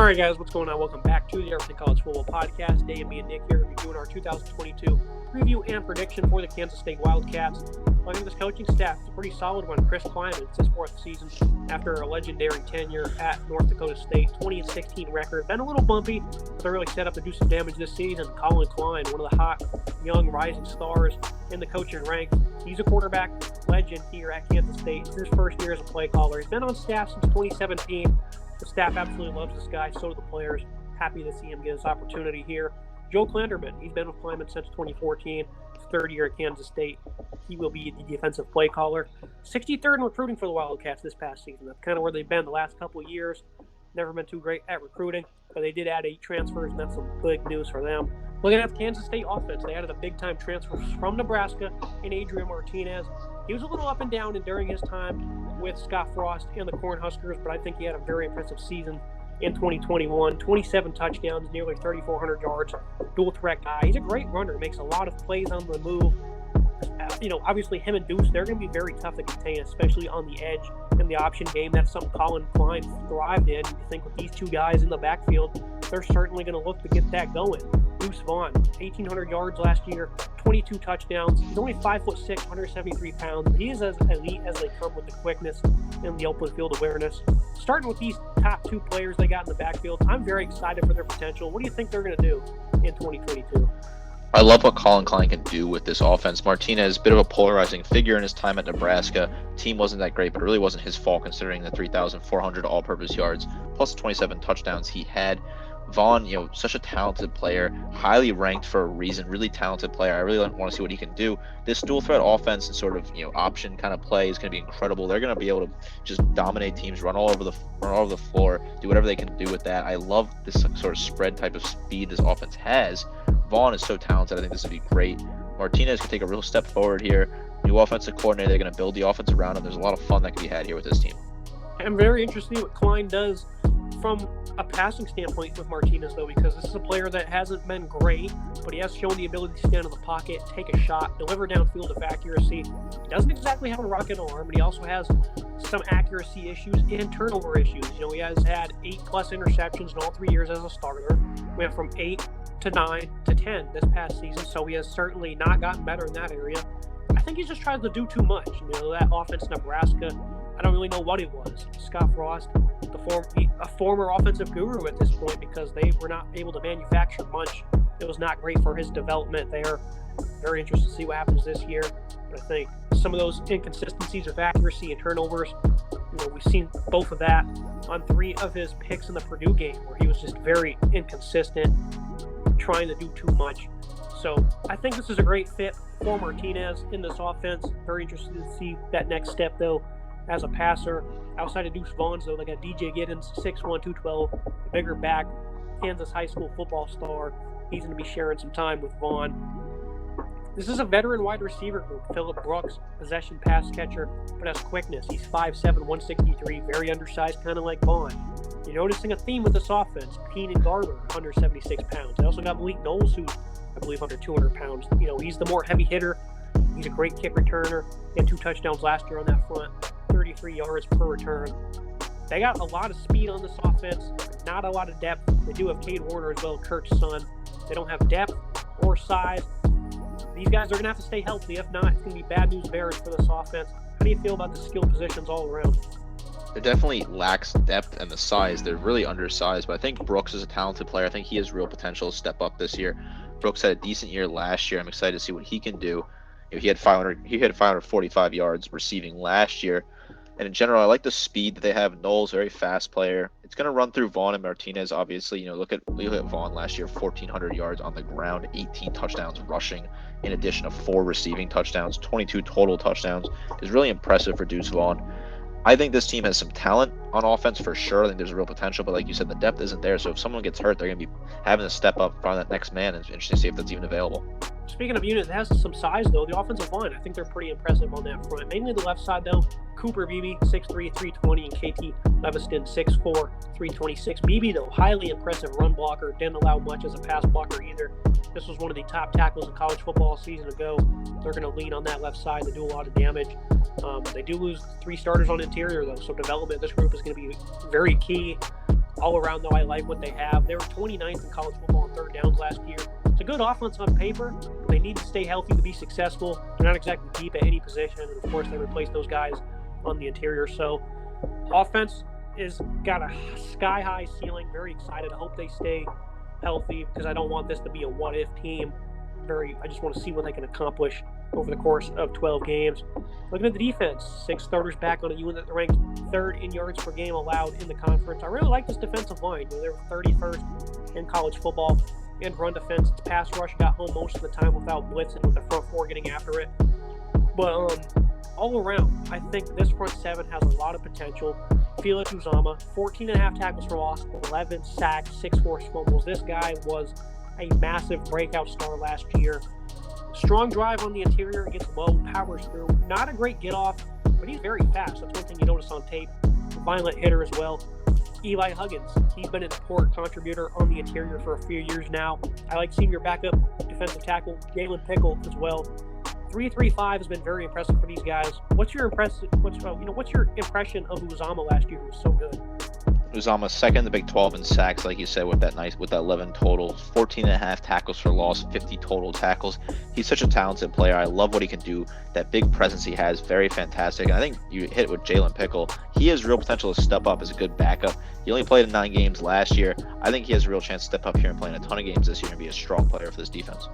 All right, guys, what's going on? Welcome back to the Everything College Football Podcast. Dave, me and Nick here reviewing our 2022 preview and prediction for the Kansas State Wildcats. I think this coaching staff is a pretty solid one. Chris Klieman, it's his fourth season after a legendary tenure at North Dakota State. 20-16 record. Been a little bumpy, but they're really set up to do some damage this season. Colin Klein, one of the hot, young, rising stars in the coaching ranks. He's a quarterback legend here at Kansas State. It's his first year as a play caller. He's been on staff since 2017. The staff absolutely loves this guy. So do the players. Happy to see him get his opportunity here. Joe Klanderman, he's been with Klieman since 2014. His third year at Kansas State. He will be the defensive play caller. 63rd in recruiting for the Wildcats this past season. That's kind of where they've been the last couple of years. Never been too great at recruiting, but they did add 8 transfers, and that's some big news for them. Looking at the Kansas State offense, they added a big-time transfer from Nebraska in Adrian Martinez. He was a little up and down during his time with Scott Frost and the Cornhuskers, but I think he had a very impressive season in 2021. 27 touchdowns, nearly 3,400 yards, dual-threat guy. He's a great runner, makes a lot of plays on the move. Obviously him and Deuce, they're going to be very tough to contain, especially on the edge in the option game. That's something Colin Klein thrived in. You think with these two guys in the backfield, they're certainly going to look to get that going. Deuce Vaughn, 1,800 yards last year, 22 touchdowns. He's only 5'6", 173 pounds. He is as elite as they come with the quickness and the open field awareness. Starting with these top 2 players they got in the backfield, I'm very excited for their potential. What do you think they're going to do in 2022? I love what Colin Klein can do with this offense. Martinez, a bit of a polarizing figure in his time at Nebraska. Team wasn't that great, but it really wasn't his fault considering the 3,400 all-purpose yards plus 27 touchdowns he had. Vaughn, such a talented player, highly ranked for a reason, really talented player. I really want to see what he can do. This dual threat offense and sort of, option kind of play is going to be incredible. They're going to be able to just dominate teams, run all over the floor, do whatever they can do with that. I love this sort of spread type of speed this offense has. Vaughn is so talented. I think this would be great. Martinez can take a real step forward here. New offensive coordinator. They're going to build the offense around him. There's a lot of fun that can be had here with this team. I'm very interested in what Klein does from a passing standpoint with Martinez, though, because this is a player that hasn't been great, but he has shown the ability to stand in the pocket, take a shot, deliver downfield with accuracy. He doesn't exactly have a rocket arm, but he also has some accuracy issues and turnover issues. He has had 8+ interceptions in all 3 years as a starter. Went from 8 to 9 to 10 this past season, so he has certainly not gotten better in that area. I think he just tries to do too much. That offense in Nebraska, I don't really know what it was. Scott Frost, a former offensive guru at this point, because they were not able to manufacture much. It was not great for his development there. Very interested to see what happens this year. But I think some of those inconsistencies with accuracy and turnovers, we've seen both of that on 3 of his picks in the Purdue game, where he was just very inconsistent, trying to do too much. So I think this is a great fit for Martinez in this offense. Very interested to see that next step, though, as a passer. Outside of Deuce Vaughn, though, they got DJ Giddens, 6'1", 212, the bigger back, Kansas high school football star. He's going to be sharing some time with Vaughn. This is a veteran wide receiver group. Phillip Brooks, possession pass catcher, but has quickness. He's 5'7", 163, very undersized, kind of like Vaughn. You're noticing a theme with this offense. Keenan Garber, 176 pounds. They also got Malik Knowles, who's, I believe, under 200 pounds. He's the more heavy hitter. He's a great kick returner. He had 2 touchdowns last year on that front, 33 yards per return. They got a lot of speed on this offense, not a lot of depth. They do have Cade Warner as well, Kirk's son. They don't have depth or size. These guys are going to have to stay healthy. If not, it's going to be bad news bears for this offense. How do you feel about the skill positions all around? There definitely lacks depth and the size. They're really undersized, but I think Brooks is a talented player. I think he has real potential to step up this year. Brooks had a decent year last year. I'm excited to see what he can do. He had 545 yards receiving last year. And in general, I like the speed that they have. Knowles, very fast player. It's going to run through Vaughn and Martinez, obviously. Look at Vaughn last year, 1,400 yards on the ground, 18 touchdowns rushing, in addition to 4 receiving touchdowns, 22 total touchdowns. Is really impressive for Deuce Vaughn. I think this team has some talent on offense for sure. I think there's a real potential, but like you said, the depth isn't there. So if someone gets hurt, they're going to be having to step up from that next man. And it's interesting to see if that's even available. Speaking of units, it has some size, though. The offensive line, I think they're pretty impressive on that front. Mainly the left side, though. Cooper Beebe, 6'3", 320, and KT Leviston, 6'4", 326. Beebe, though, highly impressive run blocker. Didn't allow much as a pass blocker either. This was one of the top tackles in college football a season ago. They're going to lean on that left side. They do a lot of damage. They do lose 3 starters on interior, though, so development of this group is going to be very key. All around, though, I like what they have. They were 29th in college football on third downs last year. It's a good offense on paper, but they need to stay healthy to be successful. They're not exactly deep at any position, and of course, they replace those guys on the interior. So, offense is got a sky-high ceiling. Very excited. I hope they stay healthy because I don't want this to be a what-if team. I just want to see what they can accomplish over the course of 12 games. Looking at the defense, 6 starters back on a unit that ranked 3rd in yards per game allowed in the conference. I really like this defensive line. They were 31st in college football in run defense. Its pass rush got home most of the time without blitzing, with the front 4 getting after it. But all around, I think this front 7 has a lot of potential. Felix Uzama, 14.5 tackles for loss, 11 sacks, 6 forced fumbles. This guy was a massive breakout star last year. Strong drive on the interior, gets low, powers through. Not a great get off, but he's very fast. That's one thing you notice on tape. Violent hitter as well. Eli Huggins, he's been an important contributor on the interior for a few years now. I like senior backup defensive tackle Jalen Pickle as well. 3.35 has been very impressive for these guys. What's your impression of Uzama last year, who was so good? Uzama second in the Big 12 in sacks, like you said, with that 11 total, 14.5 tackles for loss, 50 total tackles. He's such a talented player. I love what he can do. That big presence he has, very fantastic. And I think you hit with Jalen Pickle. He has real potential to step up as a good backup. He only played in 9 games last year. I think he has a real chance to step up here and play in a ton of games this year and be a strong player for this defense.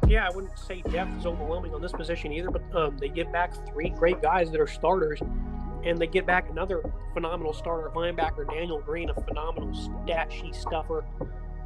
Yeah, I wouldn't say depth is overwhelming on this position either, but they get back 3 great guys that are starters. And they get back another phenomenal starter, linebacker Daniel Green, a phenomenal stat sheet stuffer,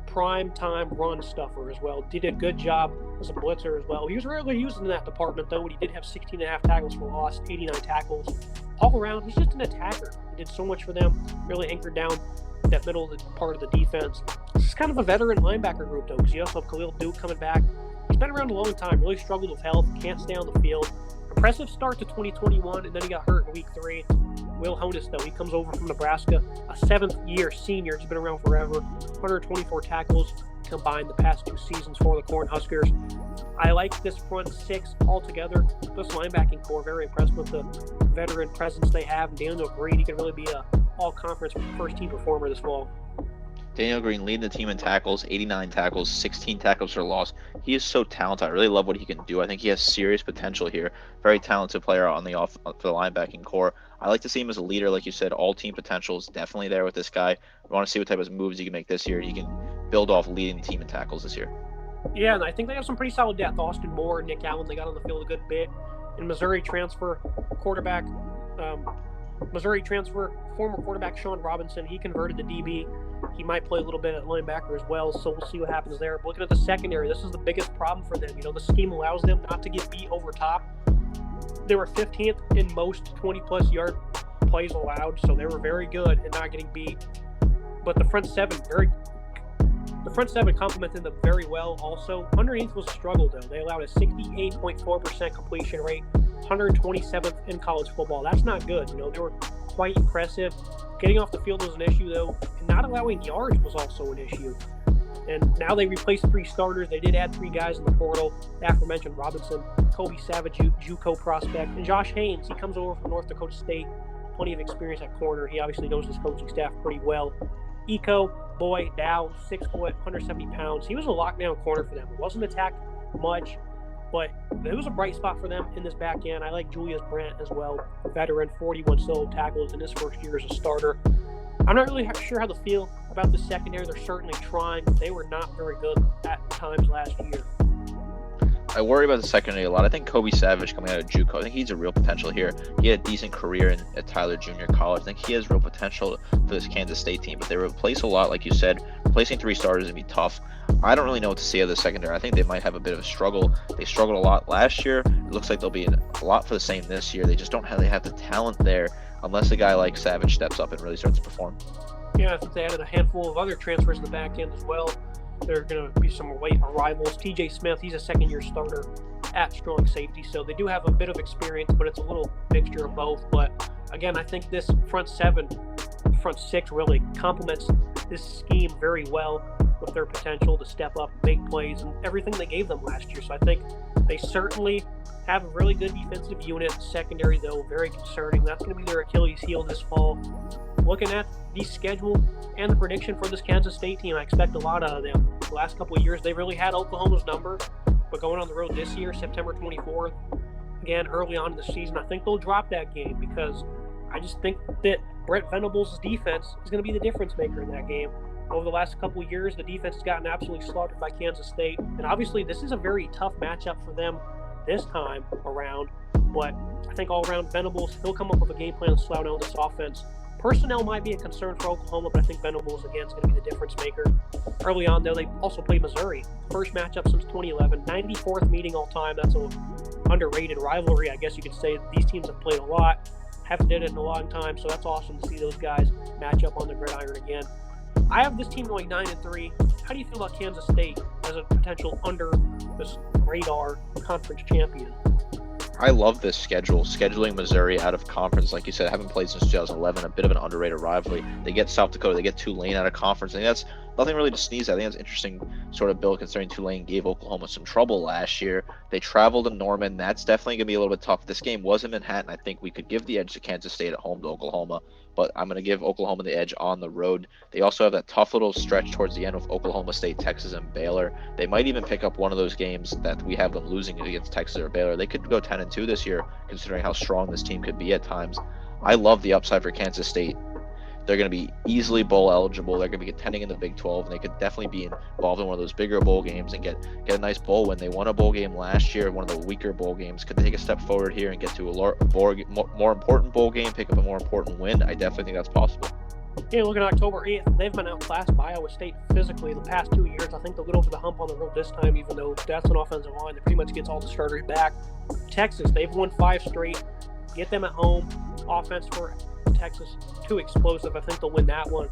prime time run stuffer as well. Did a good job as a blitzer as well. He was rarely used in that department, though, but he did have 16.5 tackles for loss, 89 tackles. All around, he's just an attacker. He did so much for them, really anchored down that middle part of the defense. This is kind of a veteran linebacker group, though, because you also have Khalil Duke coming back. He's been around a long time, really struggled with health, can't stay on the field. Impressive start to 2021, and then he got hurt in week 3. Will Honus, though, he comes over from Nebraska, a 7th-year senior. He's been around forever. 124 tackles combined the past 2 seasons for the Cornhuskers. I like this front 6 altogether. This linebacking core, very impressed with the veteran presence they have. Daniel Green, he can really be a all-conference first-team performer this fall. Daniel Green leading the team in tackles, 89 tackles, 16 tackles for loss. He is so talented. I really love what he can do. I think he has serious potential here. Very talented player on the for the linebacking core. I like to see him as a leader, like you said. All team potential is definitely there with this guy. We want to see what type of moves he can make this year. He can build off leading the team in tackles this year. Yeah, and I think they have some pretty solid depth. Austin Moore, Nick Allen, they got on the field a good bit. In Missouri transfer, former quarterback Sean Robinson, he converted to DB. He might play a little bit at linebacker as well, so we'll see what happens there. But looking at the secondary, this is the biggest problem for them. The scheme allows them not to get beat over top. They were 15th in most 20-plus yard plays allowed, so they were very good at not getting beat. But the front seven complemented them very well also. Underneath was a struggle, though. They allowed a 68.4% completion rate, 127th in college football. That's not good. They were quite impressive. Getting off the field was an issue, though, and not allowing yards was also an issue. And now they replaced 3 starters. They did add 3 guys in the portal. The aforementioned Robinson, Kobe Savage, JUCO prospect, and Josh Haynes. He comes over from North Dakota State. Plenty of experience at corner. He obviously knows his coaching staff pretty well. Eco, Boy, Dow, 6 foot, 170 pounds. He was a lockdown corner for them. It wasn't attacked much, but it was a bright spot for them in this back end. I like Julius Brandt as well, veteran, 41 solo tackles in his first year as a starter. I'm not really sure how to feel about the secondary. They're certainly trying. They were not very good at times last year. I worry about the secondary a lot. I think Kobe Savage coming out of JUCO, I think he's a real potential here. He had a decent career at Tyler Junior College. I think he has real potential for this Kansas State team, but they replace a lot, like you said. Replacing 3 starters would be tough. I don't really know what to see of the secondary. I think they might have a bit of a struggle. They struggled a lot last year. It looks like they'll be a lot for the same this year. They just don't have the talent there unless a guy like Savage steps up and really starts to perform. Yeah, I think they added a handful of other transfers in the back end as well. There are going to be some late arrivals. TJ Smith, he's a second-year starter at strong safety, so they do have a bit of experience, but it's a little mixture of both. But again, I think this front 6 really complements this scheme very well with their potential to step up, make plays, and everything they gave them last year. So I think they certainly have a really good defensive unit. Secondary, though, very concerning. That's going to be their Achilles heel this fall. Looking at the schedule and the prediction for this Kansas State team, I expect a lot out of them. The last couple of years, they really had Oklahoma's number, but going on the road this year, September 24th, again, early on in the season, I think they'll drop that game because I just think that Brent Venables' defense is going to be the difference maker in that game. Over the last couple of years, the defense has gotten absolutely slaughtered by Kansas State, and obviously this is a very tough matchup for them this time around, but I think all around Venables, he'll come up with a game plan to slow down this offense. Personnel might be a concern for Oklahoma, but I think Venables, again, is going to be the difference maker. Early on, though, they also played Missouri. First matchup since 2011, 94th meeting all time. That's an underrated rivalry, I guess you could say. These teams have played a lot, haven't did it in a long time, so that's awesome to see those guys match up on the gridiron again. I have this team going 9-3. How do you feel about Kansas State as a potential under this radar conference champion? I love this schedule. Scheduling Missouri out of conference, like you said, haven't played since 2011. A bit of an underrated rivalry. They get South Dakota, they get Tulane out of conference. I think that's nothing really to sneeze at. I think that's interesting sort of bill considering Tulane gave Oklahoma some trouble last year. They traveled to Norman. That's definitely going to be a little bit tough. This game was in Manhattan. I think we could give the edge to Kansas State at home to Oklahoma, but I'm going to give Oklahoma the edge on the road. They also have that tough little stretch towards the end with Oklahoma State, Texas, and Baylor. They might even pick up one of those games that we have them losing against Texas or Baylor. They could go 10-2 this year, considering how strong this team could be at times. I love the upside for Kansas State. They're going to be easily bowl eligible. They're going to be contending in the Big 12, and they could definitely be involved in one of those bigger bowl games and get a nice bowl win. They won a bowl game last year, one of the weaker bowl games. Could they take a step forward here and get to a more important bowl game, pick up a more important win? I definitely think that's possible. Yeah, looking at October 8th, they've been outclassed by Iowa State physically the past 2 years. I think they'll get over the hump on the road this time, even though that's an offensive line that pretty much gets all the starters back. Texas, they've won 5 straight. Get them at home. Offense for Texas, too explosive. I think they'll win that one.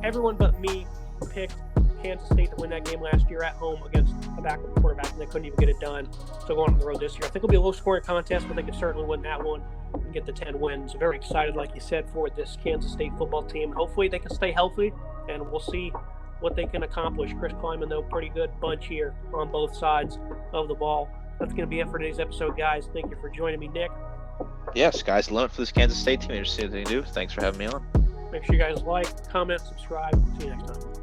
Everyone but me picked Kansas State to win that game last year at home against a backup quarterback, and they couldn't even get it done. So going on the road this year, I think it'll be a low-scoring contest, but they could certainly win that one and get the 10 wins. Very excited, like you said, for this Kansas State football team. Hopefully they can stay healthy, and we'll see what they can accomplish. Chris Kleiman, though, pretty good bunch here on both sides of the ball. That's going to be it for today's episode, guys. Thank you for joining me, Nick. Yeah, sky's the limit for this Kansas State team. Just see what they can do. Thanks for having me on. Make sure you guys like, comment, subscribe. See you next time.